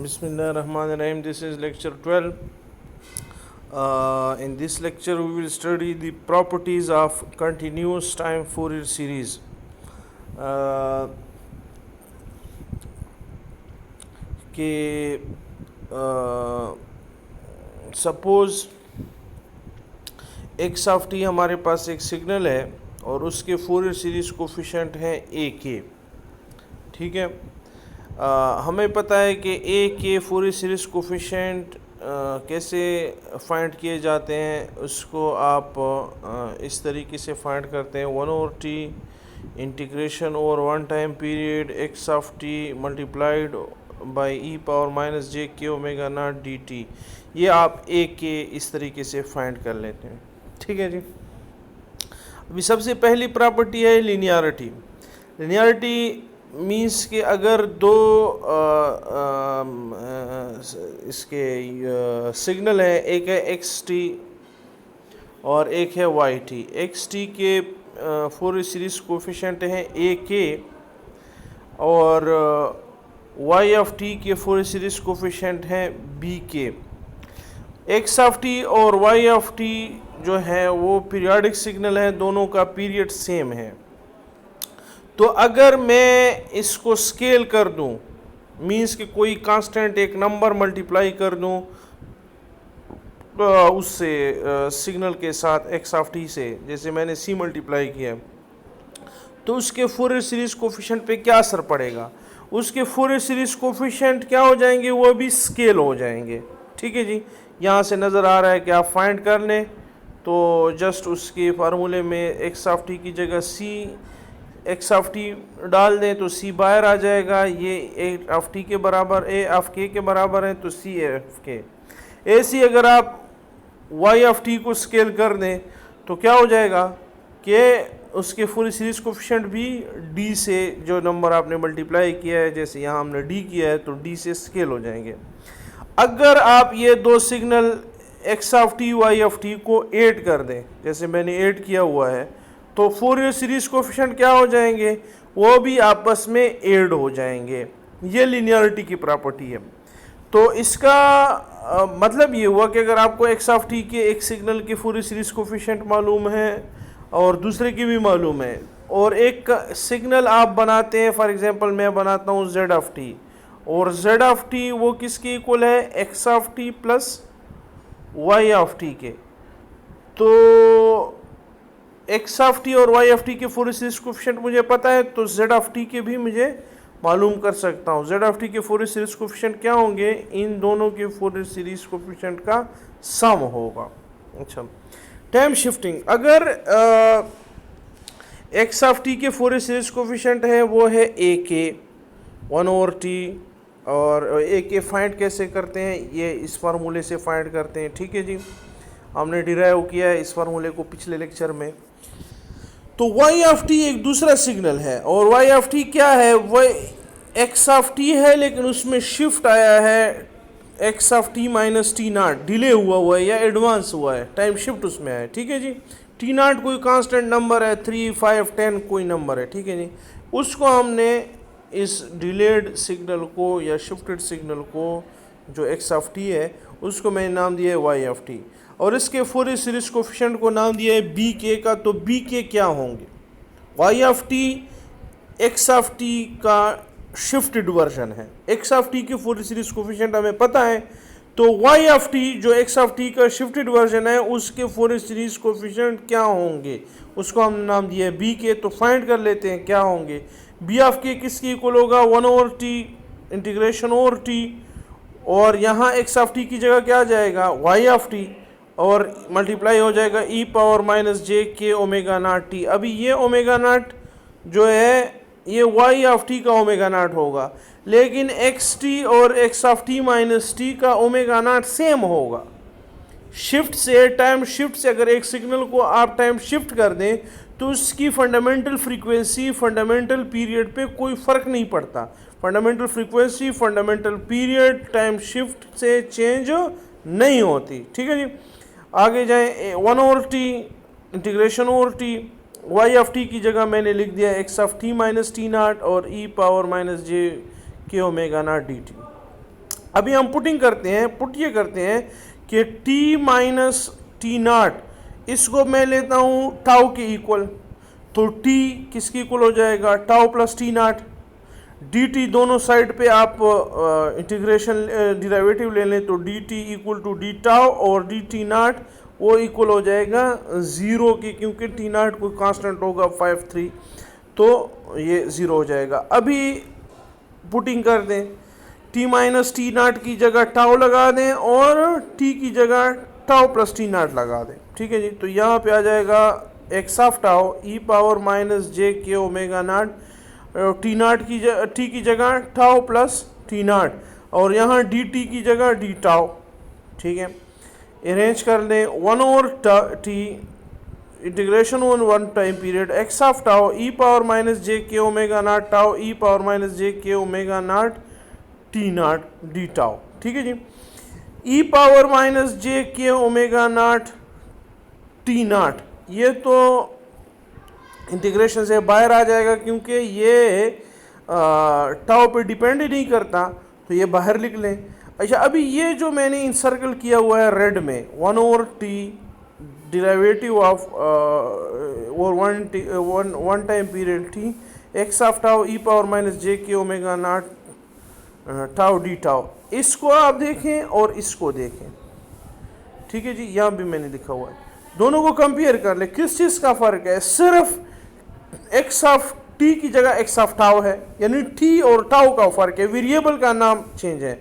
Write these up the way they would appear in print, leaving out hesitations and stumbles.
Bismillahirrahmanirrahim. This is lecture 12. In this lecture, we will study the properties of continuous time Fourier series. कि suppose x of T हमारे पास एक signal है और उसके Fourier series coefficient है ए के, ठीक है। हमें पता है कि ए के फोरियर सीरीज़ कोफिशिएंट कैसे फाइंड किए जाते हैं। उसको आप इस तरीके से फाइंड करते हैं 1/t integration over one time period x of t multiplied by e power minus j k omega not d T. ये आप ए के इस तरीके से फाइंड कर लेते हैं, ठीक है जी। अभी सबसे पहली प्रॉपर्टी है लीनियरिटी। लीनियरिटी मीन्स कि अगर दो इसके सिग्नल है, एक है एक्स टी और एक है वाई टी। एक्स टी के फोरियर सीरीज कोफिशिएंट हैं ए के और वाई ऑफ टी के फोरियर सीरीज कोफिशिएंट हैं बी के। एक्स ऑफ टी और वाई ऑफ टी जो है वो पीरियोडिक सिग्नल है, दोनों का पीरियड सेम है। तो अगर मैं इसको स्केल कर दूं, मीन्स कि कोई कांस्टेंट एक नंबर मल्टीप्लाई कर दूं उससे सिग्नल के साथ एक्स ऑफ टी से, जैसे मैंने सी मल्टीप्लाई किया, तो उसके फोरियर सीरीज कोफिशिएंट पे क्या असर पड़ेगा। उसके फोरियर सीरीज कोफिशिएंट क्या हो जाएंगे, वो भी स्केल हो जाएंगे, ठीक है जी। यहाँ से नज़र आ रहा है कि आप फाइंड कर लें तो जस्ट उसके फार्मूले में एक्स ऑफ टी की जगह सी एक्स ऑफ टी डाल दें तो सी बाहर आ जाएगा। ये ए ऑफ टी के बराबर ए ऑफ के बराबर है, तो सी एफ के। ऐसी अगर आप वाई ऑफ टी को स्केल कर दें तो क्या हो जाएगा कि उसके फोरियर सीरीज कोफिशिएंट भी डी से, जो नंबर आपने मल्टीप्लाई किया है, जैसे यहाँ हमने डी किया है तो डी से स्केल हो जाएंगे। अगर आप ये दो signal X of T Y of T को ऐड कर दें, जैसे मैंने ऐड किया हुआ है, तो फोरियर सीरीज कोफिशिएंट क्या हो जाएंगे, वो भी आपस में ऐड हो जाएंगे। ये लीनियरिटी की प्रॉपर्टी है। तो इसका मतलब ये हुआ कि अगर आपको एक्स ऑफ टी के एक सिग्नल के फोरियर सीरीज कोफिशिएंट मालूम है और दूसरे की भी मालूम है, और एक सिग्नल आप बनाते हैं, फॉर एग्जांपल मैं बनाता हूँ जेड ऑफ टी, और जेड ऑफ टी वो किसके इक्वल है, X of T plus Y of T के। तो एक्स ऑफ टी और वाई ऑफ टी के फोरियर सीरीज कोफिशिएंट मुझे पता है, तो जेड ऑफ टी के भी मुझे मालूम कर सकता हूँ। जेड ऑफ टी के फोरियर सीरीज कोफिशिएंट क्या होंगे, इन दोनों के फोरियर सीरीज कोफिशिएंट का सम होगा। अच्छा, टाइम शिफ्टिंग। अगर एक्स ऑफ टी के फोरियर सीरीज कोफिशिएंट है वो है ए के 1/t, और ए के फाइंड कैसे करते हैं, ये इस फार्मूले से फाइंड करते हैं, ठीक है जी। हमने डिराइव किया है इस फार्मूले को पिछले लेक्चर में। तो वाई ऑफ टी एक दूसरा सिग्नल है, और वाई ऑफ टी क्या है, वह एक्स ऑफ टी है, लेकिन उसमें शिफ्ट आया है X of t minus t not, delay हुआ है या एडवांस हुआ है, टाइम शिफ्ट उसमें है, ठीक है जी। टी नॉट कोई कांस्टेंट नंबर है, 3, 5, 10 कोई नंबर है, ठीक है जी। उसको हमने इस डिलेड सिग्नल को या शिफ्टेड सिग्नल को जो एक्स ऑफ टी है उसको मैंने नाम दिया है वाई ऑफ टी, और इसके फोरियर सीरीज कोफिशिएंट को नाम दिया है बी के का। तो बी के क्या होंगे, Y of T x of T का शिफ्टेड वर्जन है। एक्स ऑफ टी के फोरियर सीरीज कोफिशिएंट हमें पता है, तो वाई ऑफ टी जो एक्स ऑफ टी का शिफ्टेड वर्जन है उसके फोरियर सीरीज कोफिशिएंट क्या होंगे, उसको हमने नाम दिया है बी के। तो फाइंड कर लेते हैं क्या होंगे। बी ऑफ के किसकी इक्वल होगा, 1/t इंटीग्रेशन ओवर टी, और यहाँ एक्स ऑफ टी की जगह क्या आ जाएगा, वाई ऑफ टी, और मल्टीप्लाई हो जाएगा ई power minus j k omega naught T. अभी ये ओमेगा नॉट जो है ये वाई ऑफ टी का ओमेगा नॉट होगा, लेकिन एक्स टी और x of t minus T का ओमेगा नॉट सेम होगा। शिफ्ट से, टाइम शिफ्ट से अगर एक सिग्नल को आप टाइम शिफ्ट कर दें तो उसकी फंडामेंटल फ्रीक्वेंसी फंडामेंटल पीरियड पे कोई फ़र्क नहीं पड़ता। Fundamental frequency fundamental period time shift से चेंज नहीं होती, ठीक है जी। आगे जाएं, 1/t integration over t, Y of t की जगह मैंने लिख दिया x of t minus t naught और e power minus j k omega not d T. अभी हम पुटिंग करते हैं, पुट ये करते हैं कि टी माइनस टी नॉट, इसको मैं लेता हूँ टाउ के इक्वल, तो टी किसके इक्वल हो जाएगा, tau plus t naught. D t दोनों साइड पे आप इंटीग्रेशन डिराइवेटिव ले लें, तो d t equal to d tau और डी टी नॉट वो इक्वल हो जाएगा 0 के, क्योंकि टी नॉट कोई कांस्टेंट होगा 5 3, तो ये 0 हो जाएगा। अभी पुटिंग कर दें, टी माइनस टी नॉट की जगह टाउ लगा दें और टी की जगह टाउ प्लस टी नॉट लगा दें, ठीक है जी। तो यहाँ पे आ जाएगा x of tau e power minus j k omega naught, t naught की टी की जगह टाउ प्लस टी नॉट, और यहाँ डी टी की जगह डी टाउ, ठीक है। अरेंज कर लें 1 over t integration on one time period x of tau e power minus j k omega naught tau e power minus j k omega naught t naught d tau, ठीक है जी। ई power minus j k omega naught t not, ये तो integration से बाहर आ जाएगा क्योंकि ये tau पे डिपेंड ही नहीं करता, तो ये बाहर लिख लें। अच्छा, अभी ये जो मैंने इंसर्कल किया हुआ है रेड में 1 ओवर टी डिराइवेटिव ऑफ और one time period t x of tau e power minus j k omega naught tau d tau, इसको आप देखें और इसको देखें, ठीक है जी। यहाँ भी मैंने लिखा हुआ है, दोनों को कंपेयर कर ले, किस चीज़ का फ़र्क है, सिर्फ एक्स ऑफ टी की जगह एक्स ऑफ टाउ है, यानी टी और टाउ का फ़र्क है, वेरिएबल का नाम चेंज है,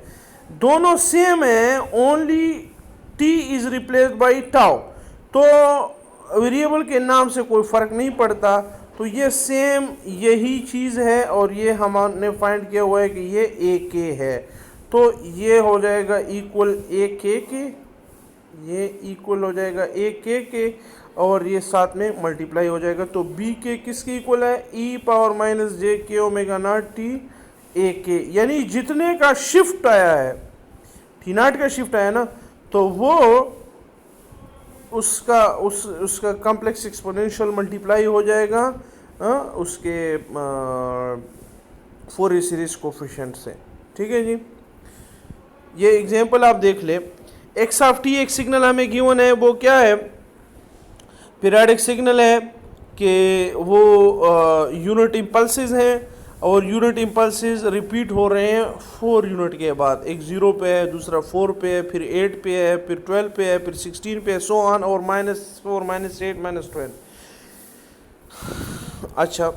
दोनों सेम है, only T is replaced by tau, तो वेरिएबल के नाम से कोई फ़र्क नहीं पड़ता। तो ये सेम यही चीज़ है और ये हमने फाइंड किया हुआ है कि ये ए के है, तो ये हो जाएगा इक्वल ए के, ये इक्वल हो जाएगा ए के और ये साथ में मल्टीप्लाई हो जाएगा, तो बी के किसके इक्वल है, ई power minus j k omega naught T A के, यानी जितने का शिफ्ट आया है, टी नॉट का शिफ्ट आया ना, तो वो उसका कॉम्प्लेक्स एक्सपोनेंशियल मल्टीप्लाई हो जाएगा उसके फोरियर सीरीज कोफिशिएंट से, ठीक है जी। ये एग्जांपल आप देख ले, एक्स ऑफ टी एक सिग्नल हमें गिवन है, वो क्या है, पीरियोडिक सिग्नल है कि वो यूनिट इम्पल्सेस हैं और यूनिट इम्पल्सेस रिपीट हो रहे हैं 4 यूनिट के बाद, एक 0 पे है, दूसरा 4 पे है, फिर 8 पे है, फिर 12 पे है, फिर 16 पे है, सो ऑन, और -4 -8 -12। अच्छा,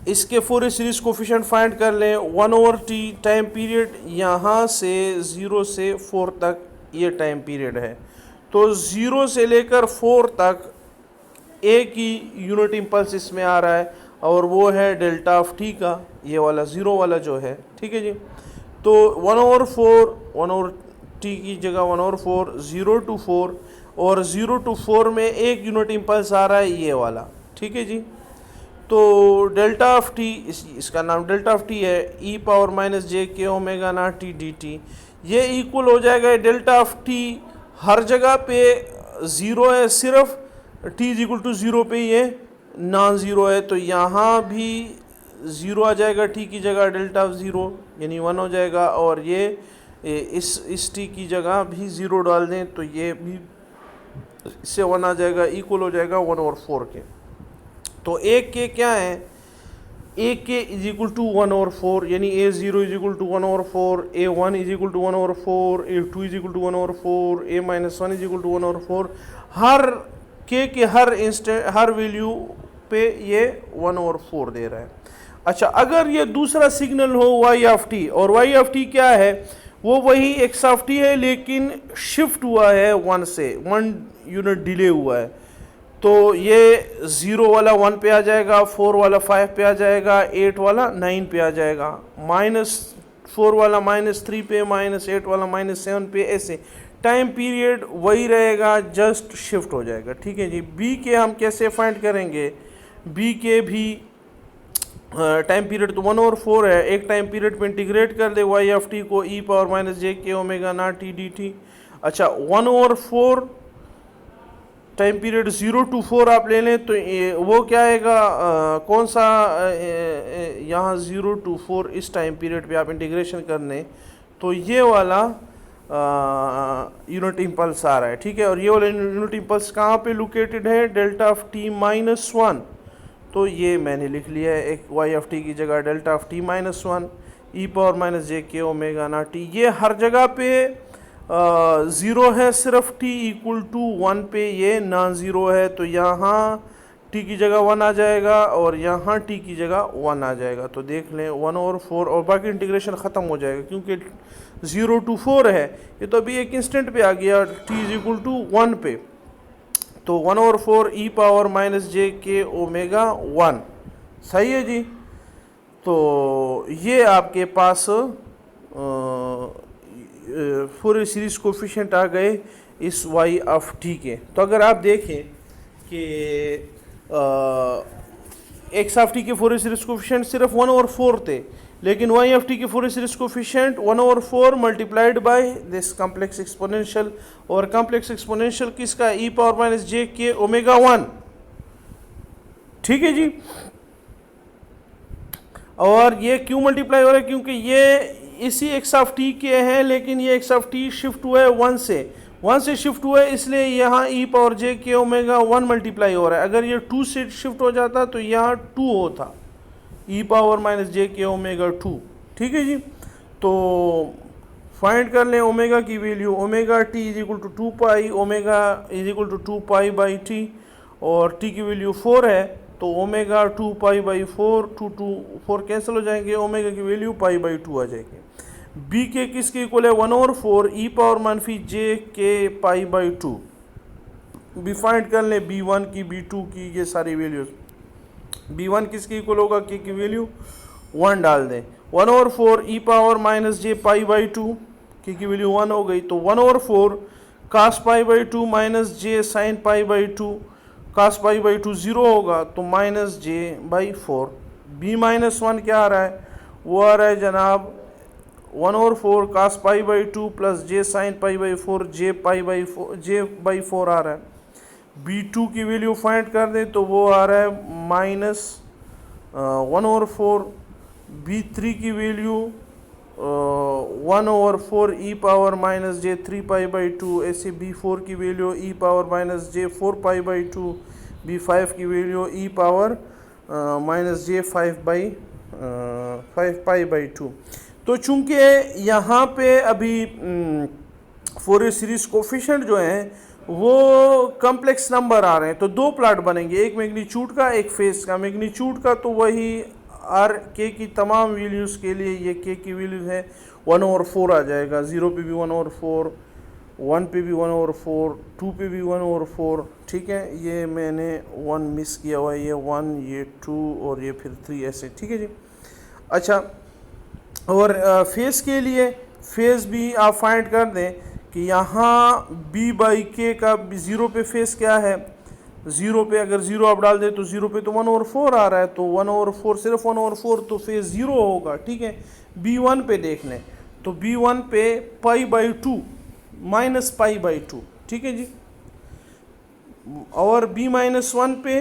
इसके फोरियर सीरीज कोफिशिएंट फाइंड कर लें, 1 ओवर टी टाइम पीरियड, यहाँ से 0 से 4 तक ये टाइम पीरियड है, तो 0 से लेकर 4 तक एक ही यूनिट इम्पल्स इसमें आ रहा है और वो है डेल्टा ऑफ टी का, ये वाला 0 वाला जो है, ठीक है जी। तो 1 ओवर टी की जगह 1 ओवर 4, 0 to 4, और 0 to 4 में एक यूनिट इम्पल्स आ रहा है ये वाला, ठीक है जी। तो डेल्टा ऑफ टी, इसका नाम डेल्टा ऑफ टी है, ई power minus j k omega naught T d T, ये इक्वल हो जाएगा डेल्टा ऑफ टी, हर जगह पे 0 है, सिर्फ टी इज इक्वल टू 0 पे ये नॉन ज़ीरो है, तो यहाँ भी 0 आ जाएगा, टी की जगह डेल्टा ऑफ 0 यानी 1 हो जाएगा, और ये इस टी की जगह भी 0 डाल दें तो ये भी इससे 1 आ जाएगा, इक्वल हो जाएगा 1 ओवर 4 के। तो एक के क्या है, ए के इज इक्वल टू 1 ओवर 4, यानी A0 is equal to 1 over 4, A1 is equal to 1 over 4, A2 is equal to 1 over 4, A-1 is equal to 1 over 4, हर के हर वैल्यू पे ये 1 ओवर 4 दे रहा है। अच्छा, अगर ये दूसरा सिग्नल हो y ऑफ टी, और y ऑफ टी क्या है, वो वही x ऑफ टी है लेकिन शिफ्ट हुआ है 1 से, 1 यूनिट डिले हुआ है, तो ये 0 वाला 1 पे आ जाएगा, 4 वाला 5 पे आ जाएगा, 8 वाला 9 पे आ जाएगा, -4 वाला -3 पे, -8 वाला -7 पे, ऐसे टाइम पीरियड वही रहेगा, जस्ट शिफ्ट हो जाएगा, ठीक है जी। बी के हम कैसे फाइंड करेंगे, बी के भी टाइम पीरियड तो 1 ओवर 4 है, एक टाइम पीरियड पे इंटीग्रेट कर दे y ऑफ टी को ई power minus j k omega naught T d T. अच्छा, 1 ओवर 4 टाइम पीरियड 0 to 4 आप ले लें तो वो क्या आएगा, कौन सा, यहाँ 0 to 4 इस टाइम पीरियड पे आप इंटीग्रेशन करने तो ये वाला यूनिट इम्पल्स आ रहा है, ठीक है। और ये वाला यूनिट इम्पल्स कहाँ पे लोकेटेड है, डेल्टा ऑफ टी माइनस 1, तो ये मैंने लिख लिया है एक वाई ऑफ टी की जगह delta of t minus 1 e power minus j k omega naught T. ये हर जगह पे ज़ीरो है, सिर्फ t इक्वल टू 1 पे ये नॉन ज़ीरो है, तो यहाँ t की जगह 1 आ जाएगा और यहाँ t की जगह 1 आ जाएगा। तो देख लें 1/4 और बाकी इंटीग्रेशन ख़त्म हो जाएगा क्योंकि 0 to 4 है, ये तो अभी एक इंस्टेंट पे आ गया t इज इक्वल टू 1 पे, तो 1/4 e power minus j k omega 1, सही है जी। तो ये आपके पास फूरियर सीरीज कोफिशिएंट आ गए इस y ऑफ t के। तो अगर आप देखें कि x ऑफ t के फूरियर सीरीज कोफिशिएंट सिर्फ 1/4 थे, लेकिन y ऑफ t के Fourier series coefficient 1/4 multiplied by this complex exponential, और कॉम्प्लेक्स एक्सपोनेंशियल किसका, e power minus j k omega 1, ठीक है जी। और ये क्यों मल्टीप्लाई हो रहा है, क्योंकि ये इसी x ऑफ t के हैं, लेकिन ये x ऑफ t शिफ्ट हुआ है 1 से शिफ्ट हुआ है, इसलिए यहाँ e पावर j के ओमेगा 1 मल्टीप्लाई हो रहा है। अगर ये 2 से शिफ्ट हो जाता तो यहाँ 2 होता, e पावर माइनस j के ओमेगा 2, ठीक है जी। तो फाइंड कर लें ओमेगा की value, omega t is equal to 2 pi, omega is equal to 2 pi by t, और t की वैल्यू 4 है, तो ओमेगा 2 पाई बाई 4, 4 कैंसिल हो जाएंगे, ओमेगा की वैल्यू पाई बाई 2 आ जाएगी। बी के किसके इक्वल है 1/4 ई पावर माइनस जे के पाई बाई 2। बी फाइंड कर लें b1 की, b2 की, ये सारी वैल्यूज। b1 किसके इक्वल होगा, के की वैल्यू 1 डाल दें, 1/4 e power minus j pi by 2, k की वैल्यू 1 हो गई, तो 1/4 cos pi by 2 minus j sine pi by 2, cos pi by 2 0 होगा, तो minus j by 4। B minus 1 क्या आ रहा है, वो आ रहा है जनाब 1/4 cos pi by 2 plus j sine pi by 4 j by 4 आ रहा है। b2 की वैल्यू फाइंड कर दें तो वो आ रहा है माइनस 1/4, b3 की value 1/4 e power minus J 3 pi by 2, ऐसे b4 की value E power minus J 4 pi by 2, b5 की value E power minus J 5 pi by 2। तो चूंकि यहाँ पे अभी फूरियर सीरीज कोफिशिएंट जो हैं वो कॉम्प्लेक्स नंबर आ रहे हैं, तो दो प्लॉट बनेंगे, एक मैग्नीट्यूड का, एक फेस का। मैग्नीट्यूड का तो वही आर के की तमाम वैल्यूज़ के लिए ये के की वैल्यूज़ है 1/4 आ जाएगा, 0 पे भी 1/4, 1 पे भी 1/4, 2 पे भी 1/4, ठीक है। ये मैंने 1 मिस किया हुआ है, ये 1, ये 2 और ये फिर 3 ऐसे, ठीक है जी। अच्छा, और फेस के लिए फेस भी आप फाइंड कर दें कि यहाँ b बाई के का 0 पे फेस क्या है, 0 पे अगर 0 आप डाल दें तो 0 पे तो 1/4 आ रहा है, तो 1/4 सिर्फ 1/4 तो फेस 0 होगा, ठीक है। b1 पे देख लें तो b1 पे पाई बाई 2 माइनस पाई बाई 2, ठीक है जी। और b माइनस 1 पे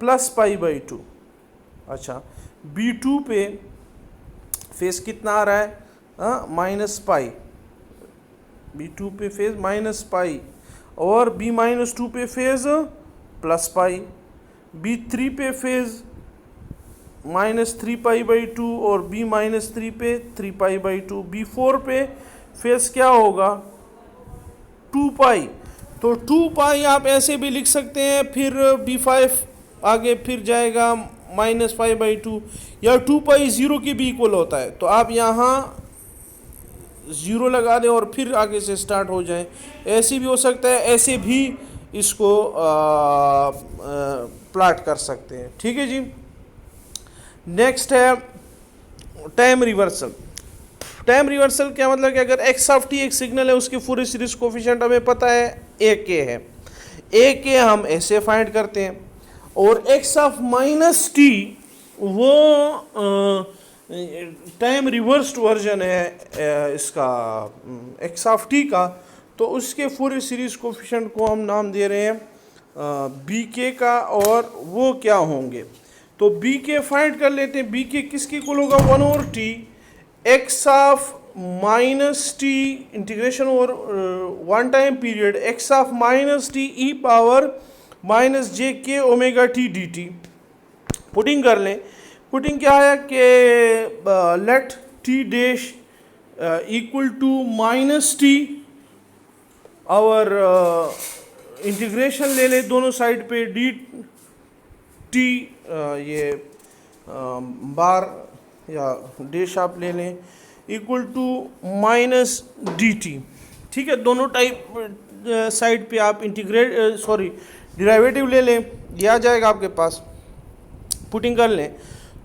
प्लस पाई बाई 2। अच्छा, b2 पे फेस कितना आ रहा है, माइनस पाई, b2 पे फेज माइनस पाई, और b माइनस 2 पे फेज प्लस पाई, b3 पे फेज माइनस 3 पाई बाई 2 और b माइनस 3 पे 3 पाई बाई 2, b4 पे फेज क्या होगा 2 पाई, तो 2 पाई आप ऐसे भी लिख सकते हैं, फिर b5 आगे फिर जाएगा माइनस 5 बाई 2, या 2 पाई 0 के भी इक्वल होता है, तो आप यहाँ 0 लगा दें और फिर आगे से स्टार्ट हो जाए, ऐसे भी हो सकता है, ऐसे भी इसको प्लॉट कर सकते हैं, ठीक है जी। नेक्स्ट है टाइम रिवर्सल। टाइम रिवर्सल क्या मतलब कि अगर x ऑफ t एक सिग्नल है, उसकी फूरियर सीरीज कोफिशिएंट हमें पता है a के है, a के हम ऐसे फाइंड करते हैं, और x ऑफ माइनस t वो टाइम रिवर्स्ड वर्जन है इसका x ऑफ t का, तो उसके फूरियर सीरीज कोफिशिएंट को हम नाम दे रहे हैं बी के का, और वो क्या होंगे। तो बी के फाइंड कर लेते हैं। बी के किसके इक्वल होगा, 1/t x of minus t integration over one time period x of minus t e power minus j k omega t d t. Putting कर लें। पुटिंग क्या है कि let t dash equal to minus t, और integration ले लें दोनों side पे डी टी, ये बार या डैश आप ले लें, equal to minus d t. ठीक है, दोनों टाइप साइड पे आप डिराइवेटिव ले लें, ये आ जाएगा आपके पास। पुटिंग कर लें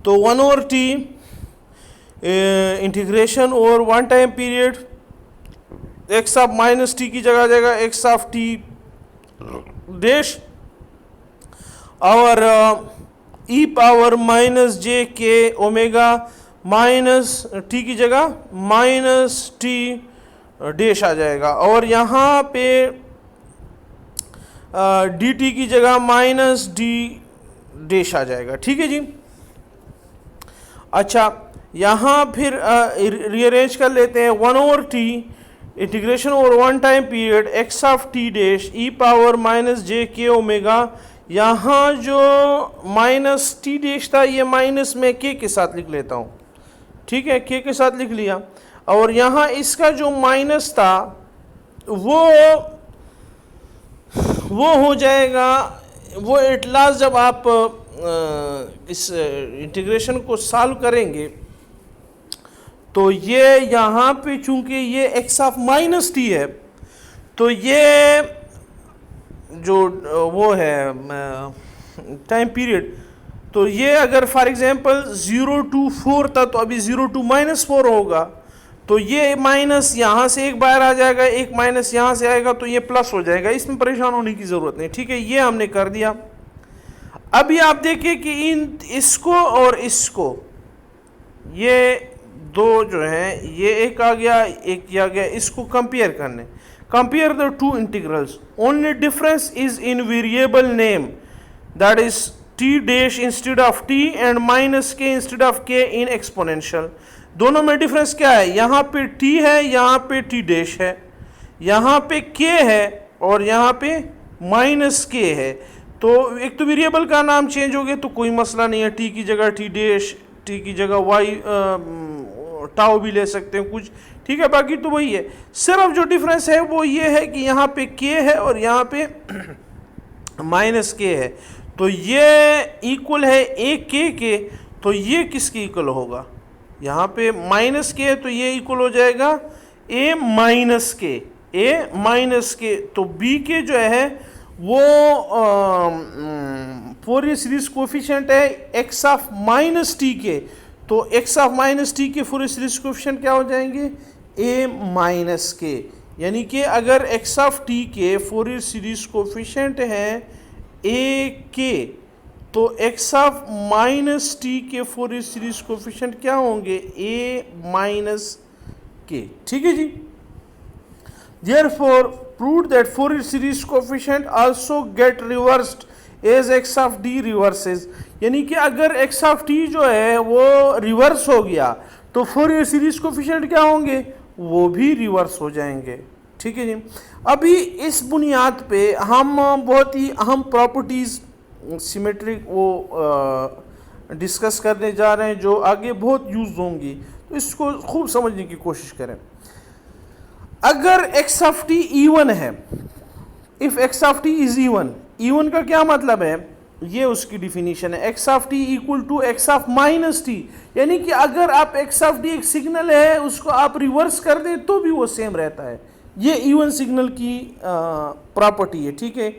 तो 1/t integration over one time period x of minus T की जगह आ जाएगा एक्स ऑफ टी डैश, और e power minus j k omega minus T की जगह माइनस टी डैश आ जाएगा, और यहाँ पे डी टी की जगह माइनस डी डैश आ जाएगा। ठीक है जी। अच्छा, यहाँ फिर रीअरेंज कर लेते हैं। 1/t integration over one time period x of t dash e power minus j k omega, यहाँ जो माइनस टी डैश था ये माइनस में के साथ लिख लेता हूँ। ठीक है, के साथ लिख लिया, और यहाँ इसका जो माइनस था वो हो जाएगा, वो एट लास्ट जब आप इस इंटीग्रेशन को सॉल्व करेंगे तो ये यहाँ पे चूंकि ये एक्स ऑफ माइनस टी है, तो ये जो वो है टाइम पीरियड, तो ये अगर फॉर एग्जांपल 0 to 4 था तो अभी 0 to -4 होगा, तो ये माइनस यहाँ से एक बाहर आ जाएगा, एक माइनस यहाँ से आएगा, तो ये प्लस हो जाएगा। इसमें परेशान होने की ज़रूरत नहीं। ठीक है, ये हमने कर दिया। अभी आप देखिए कि इसको और इसको, ये दो जो हैं, ये एक आ गया, एक ये आ गया, इसको कंपेयर करने। Compare the two integrals, only difference is in variable name, that is T dash instead of T and minus के इंस्टेड ऑफ के इन एक्सपोनेंशियल। दोनों में डिफरेंस क्या है, यहाँ पे टी है, यहाँ पे टी डैश है, यहाँ पे के है और यहाँ पे माइनस के है। तो एक तो वेरिएबल का नाम चेंज हो गया तो कोई मसला नहीं है, टी की जगह टी डैश, टी की जगह वाई टाउ भी ले सकते हैं कुछ। ठीक है, बाकी तो वही है। सिर्फ जो डिफरेंस है वो ये है कि यहाँ पे के है और यहाँ पे माइनस के है, तो ये इक्वल है ए के, तो ये किसके इक्वल होगा, यहाँ पे माइनस के है तो ये इक्वल हो जाएगा ए माइनस के। तो बी के जो है वो फूरियर सीरीज कोफिशिएंट है एक्स ऑफ माइनस टी के, तो एक्स ऑफ माइनस टी के फूरियर सीरीज कोफिशिएंट क्या हो जाएंगे, ए माइनस के। यानी कि अगर एक्स ऑफ टी के फूरियर सीरीज कोफिशिएंट है ए के, तो एक्स ऑफ माइनस टी के फूरियर सीरीज कोफिशिएंट क्या होंगे, ए माइनस के। ठीक है जी। Therefore, proved that Fourier series coefficient also get reversed as x of d reverses। यानी कि अगर x of t जो है वो रिवर्स हो गया तो Fourier series coefficient क्या होंगे, वो भी रिवर्स हो जाएंगे। ठीक है जी। अभी इस बुनियाद पे हम बहुत ही अहम प्रॉपर्टीज़ सिमेट्रिक वो डिस्कस करने जा रहे हैं जो आगे बहुत यूज़ होंगी, तो इसको खूब समझने की कोशिश करें। अगर x ऑफ टी इवन है, if x of t is even का क्या मतलब है, ये उसकी डिफिनीशन है, x of t equal to x of minus t. यानी कि अगर आप x ऑफ टी एक सिग्नल है उसको आप रिवर्स कर दें तो भी वो सेम रहता है। ये इवन सिग्नल की प्रॉपर्टी है। ठीक है,